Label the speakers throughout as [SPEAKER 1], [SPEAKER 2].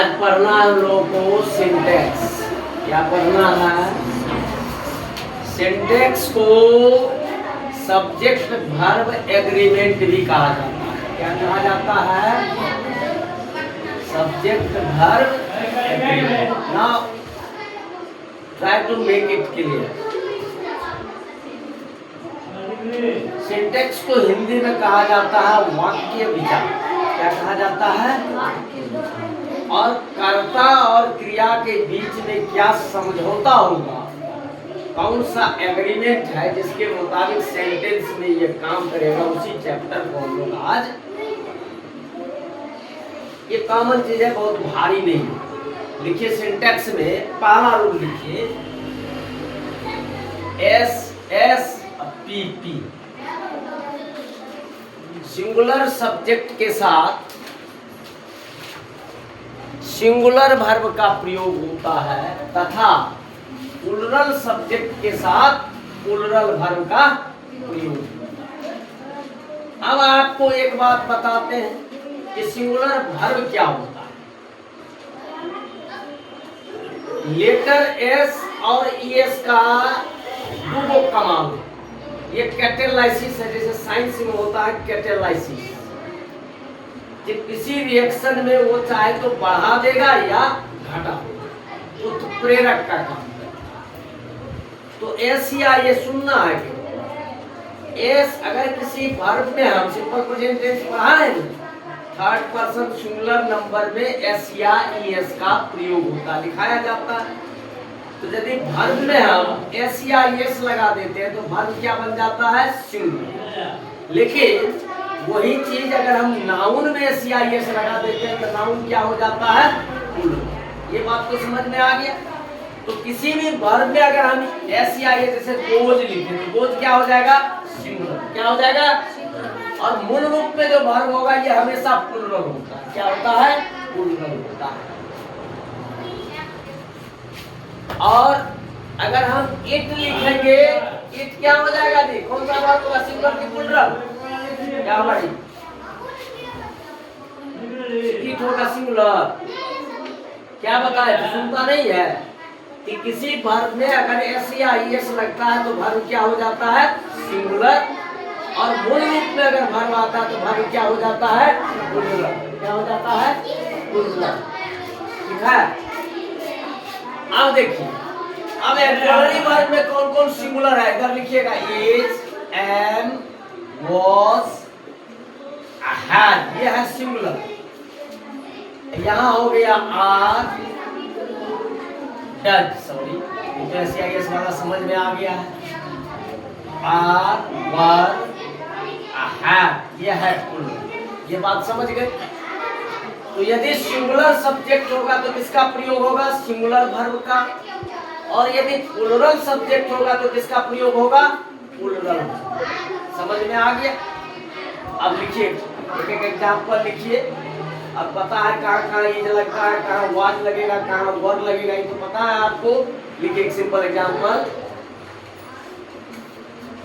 [SPEAKER 1] आज पढ़ना है हम लोगों को सिंटेक्स। क्या पढ़ना है? सिंटेक्स को सब्जेक्ट वर्ब एग्रीमेंट भी कहा जाता है। क्या कहा जाता है? Subject verb agreement. Now try to make it clear. Syntax को हिंदी में कहा जाता है वाक्य विचार। क्या कहा जाता है? और कर्ता और क्रिया के बीच में क्या समझौता होगा, कौन सा एग्रीमेंट है जिसके मुताबिक सेंटेंस में ये काम करेगा, उसी चैप्टर को हम लोग आज। ये कॉमन चीज है, बहुत भारी नहीं है। लिखिए सिंटेक्स में पहला रूल लिखिए SSPP। सिंगुलर सब्जेक्ट के साथ सिंगुलर वर्ब का प्रयोग होता है तथा प्लूरल सब्जेक्ट के साथ प्लूरल वर्ब का प्रयोग होता है। अब आपको एक बात बताते हैं कि सिंगुलर वर्ब क्या होता है। लेटर एस और ईएस का दो कमाल है। ये कैटेलाइसिस है, जैसे साइंस में होता है कैटेलाइसिस। कि किसी रिएक्शन में वो चाहे तो बढ़ा देगा या घटा देगा, उत्प्रेरक का काम करता है। तो एस या ये सुनना है कि एस अगर किसी वर्ब में हम सिंपल प्रेजेंट टेंस पढ़ा है, थर्ड पर्सन सिंगुलर नंबर में एस या ईएस का प्रयोग होता है, दिखाया जाता है। तो यदि वर्ब में हम एस या ईएस लगा देते हैं तो वर्ब क्या बन जाता है? सिंगुलर। लेकिन वही चीज अगर हम नाउन में एस या ईएस लगा देते हैं तो नाउन क्या हो जाता है? प्लूरल। ये बात तो समझ में आ गया। तो किसी भी वर्ब में अगर हम एस या ईएस, जैसे गोज लिखें तो गोज क्या हो जाएगा? सिंगुलर। क्या हो जाएगा? और मूल रूप में जो वर्ब होगा ये हमेशा प्लूरल होता है। क्या होता है? प्लूरल होता है। और अगर हम इट लिखेंगे, इट क्या हो जाएगा जी? कौन सा वर्ब होगा? सिंगुलर की प्लूरल? क्या भाई? इट होगा सिंगुलर। क्या बताए? तो सुनता नहीं है कि किसी वर्ब में अगर एस या ईएस लगता है तो वर्ब क्या हो जाता है? सिंगुलर। और मूल रूप में अगर वर्ब आता है तो वर्ब क्या हो जाता है? प्लूरल। क्या हो जाता है? प्लूरल। ठीक है। अब देखिए, अब एक्चुअली वर्ब में कौन कौन सिंगुलर है इधर लिखिएगा। इज, एम, was, had, ये है सिंगुलर। यहाँ हो गया आर, डज, सॉरी एस वाला समझ में आ गया है। आर, वर, हैड, ये है प्लूरल। ये बात समझ गए। तो यदि सिंगुलर सब्जेक्ट होगा तो किसका प्रयोग होगा? सिंगुलर वर्ब का। और यदि प्लूरल सब्जेक्ट होगा तो किसका प्रयोग होगा? प्लूरल। समझ में आ गया। अब लिखिए, एक एक एग्जाम्पल लिखिए। अब पता है कहाँ कहाँ इज लगता है, कहाँ वाज लगेगा, कहाँ वर लगेगा, ये तो पता है आपको। लिखिए एक simple example.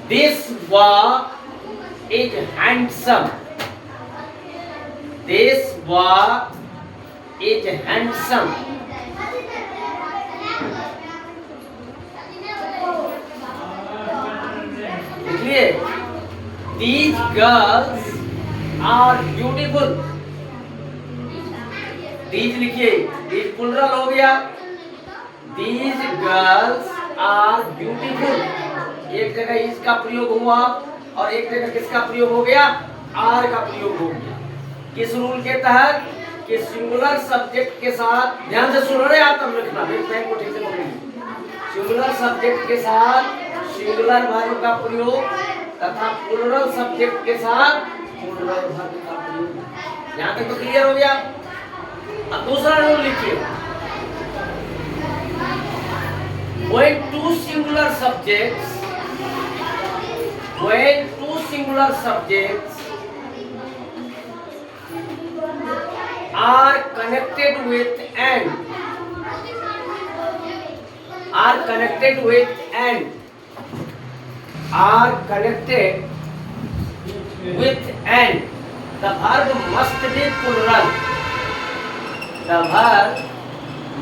[SPEAKER 1] This boy is handsome. This boy is handsome. लिखिए These girls are beautiful। These लिखिए, these प्लूरल हो गया। These girls are beautiful। एक जगह इस का प्रयोग हुआ और एक जगह किसका प्रयोग हो गया? आर का प्रयोग हो गया। किस रूल के तहत? कि सिंगुलर सब्जेक्ट के साथ, ध्यान से सुन रहे आप, तब लिखना ठीक से पकड़िए। सिंगुलर सब्जेक्ट के साथ सिंगुलर वर्ब का प्रयोग तथा प्लूरल सब्जेक्ट के साथ प्लूरल वर्ब का प्रयोग। यहाँ तक तो क्लियर हो गया। अब दूसरा रूल लिखिए। When two singular subjects are connected with and the verb must be plural। The verb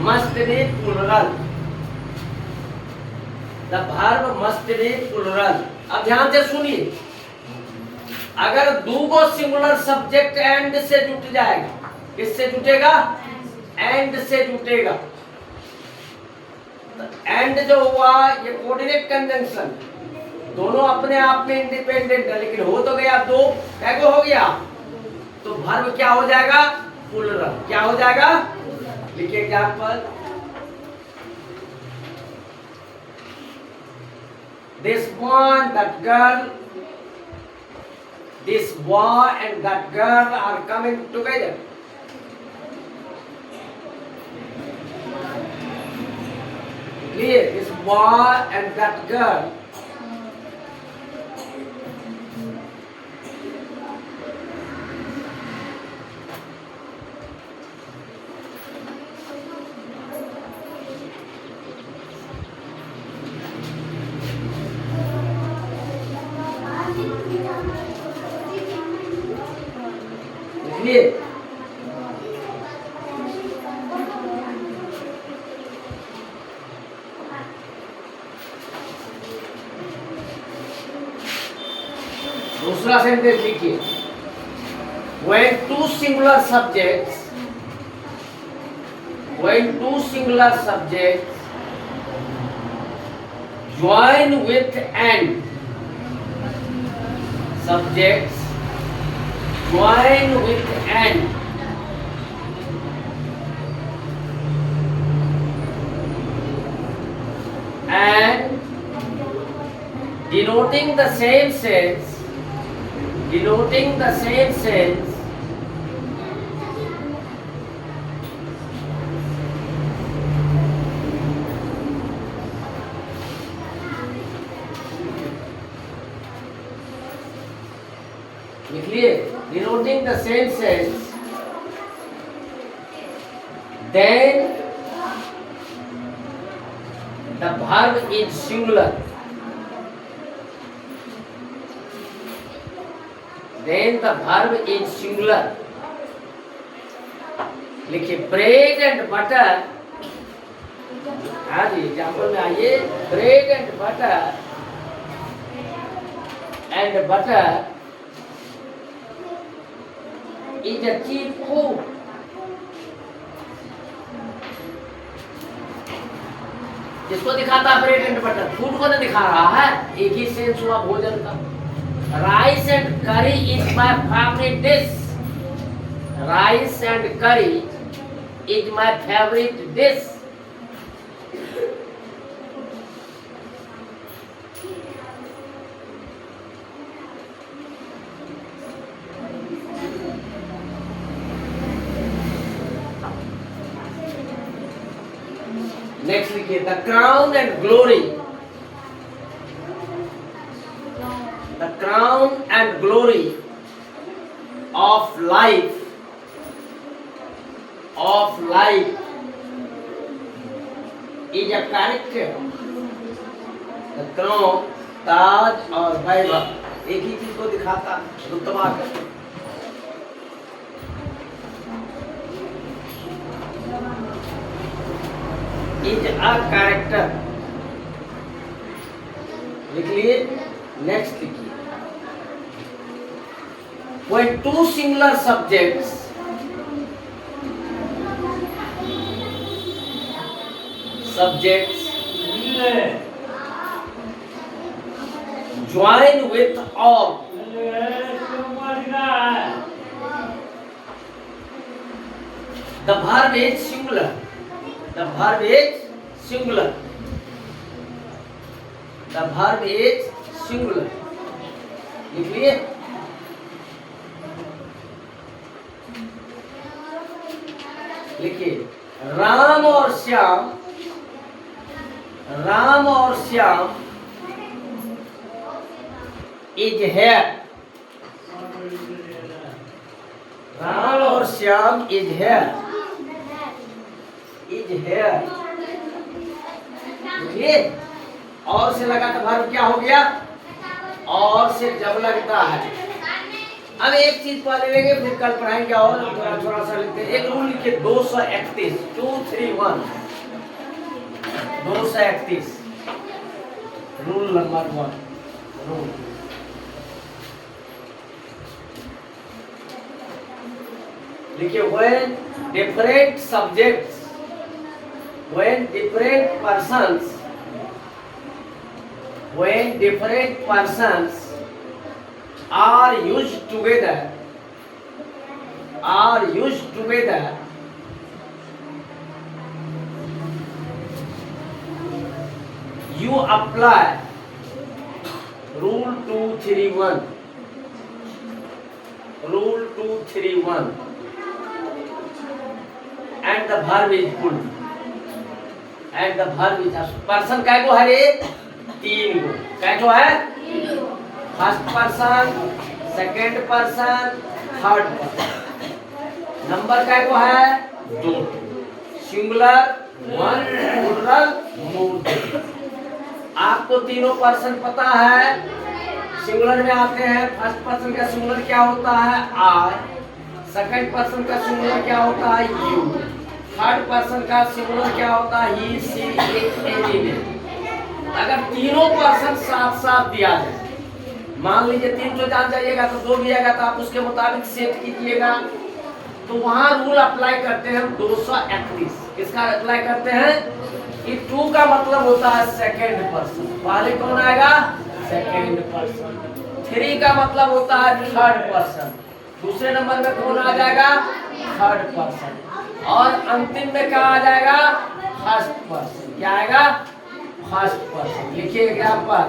[SPEAKER 1] must be plural. The verb must be plural. अब ध्यान से सुनिए, अगर दूगो सिंगुलर सब्जेक्ट एंड से जुट जाएगा, किससे जुटेगा? एंड से जुटेगा। एंड जो हुआ ये कोऑर्डिनेट कंजंक्शन, दोनों अपने आप में इंडिपेंडेंट है, लेकिन हो तो गया दो, कैगो हो गया, तो वर्ब क्या हो जाएगा? प्लुरल। क्या हो जाएगा? लिखिए example, this one, that girl, this boy and that girl are coming together. Clear? This boy and that girl. Clear? दूसरा सेंटेंस लिखिए, when two singular subjects join with and, subjects join with and, denoting the same sense, denoting the same sense, then the verb is singular. Then the verb is singular. लिखिए bread and butter, हाँ जी example में आइए, bread and butter is a cheap food. जिसको दिखाता bread and butter, food को तो दिखा रहा है, एक ही सेंस हुआ भोजन का। Rice and curry is my favourite dish, rice and curry is my favourite dish. Next लिखिए, the crown and glory, the crown and glory of life is a character. The crown ताज और वैभव एक ही चीज को दिखाता, रुतबा का। इज अ कैरेक्टर, लिख लिए। नेक्स्ट लिखिए, when two singular subjects join with or, the verb is singular, the verb is singular, the verb is singular। लिख लिए। लिखिए, राम और श्याम इज हेयर, राम और श्याम इज हेयर, लिखिए। और से लगा तो वर्ब क्या हो गया? और से जब लगता है अब एक चीज पहले लेंगे फिर कल पढ़ाएंगे और थोड़ा थोड़ा सा लेते हैं। एक रूल लिखिए 231 231 231 रूल नंबर 1 रूल लिखिए when different subjects when different persons are used together you apply rule 231 and the verb is full and the verb is person काय को है रे 3 को काय को है first person second person third person number काय को है 2 सिंगुलर 1 प्लूरल मोर आपको तीनों पर्सन पता है सिंगुलर में आते हैं। फर्स्ट पर्सन का सिंगुलर क्या होता है आई, सेकंड पर्सन का सिंगुलर क्या होता है यू, थर्ड पर्सन का सिंगुलर क्या होता है ही सी इट एनी ने। अगर तीनों पर्सन साथ साथ दिया जाए मान लीजिए 3 तो जान जाइएगा तो 2 भी आएगा तो आप उसके मुताबिक सेट कीजिएगा। तो वहां रूल अप्लाई करते हैं 231 किसका अप्लाई करते हैं कि 2 का मतलब होता है सेकंड पर्सन पहले कौन आएगा सेकंड पर्सन 3 का मतलब होता है थर्ड पर्सन दूसरे नंबर में कौन आ जाएगा थर्ड पर्सन और अंतिम में क्या आ जाएगा फर्स्ट पर्सन क्या आएगा फर्स्ट पर्सन। लिखिए एग्जांपल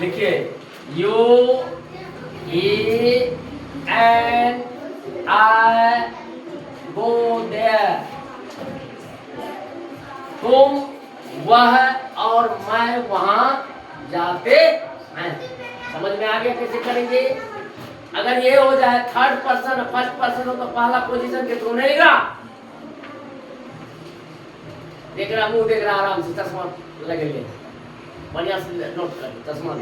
[SPEAKER 1] लिखिए you he and I go there तुम वह और मैं वहां जाते हैं। समझ में आ गया कैसे करेंगे। अगर ये हो जाए थर्ड पर्सन फर्स्ट पर्सन हो तो पहला पोजीशन के थ्रू नहीं रहा देख रहा मुंह देख रहा आराम से चश्मा लगे ले बढ़िया से नोट कर चश्मा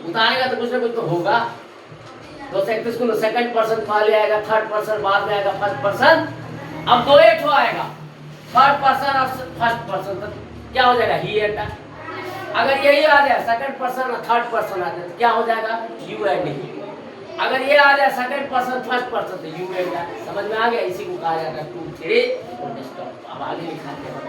[SPEAKER 1] उतारेगा तो कुछ ना कुछ तो होगा। 231 को सेकंड पर्सन पहले आएगा थर्ड पर्सन बाद में आएगा फर्स्ट पर्सन अब 2 एक आएगा थर्ड पर्सन और फर्स्ट पर्सन तो क्या हो जाएगा ही एंड अगर यही आ जाए सेकंड पर्सन और थर्ड पर्सन आ जाए तो क्या हो जाएगा यू एंड ही। अगर ये आ जाए सेकंड पर्सन फर्स्ट पर्सन तो यू एंड समझ में आ गया। इसी को कहा जाता है 2 3 अब आगे लिखाते हैं।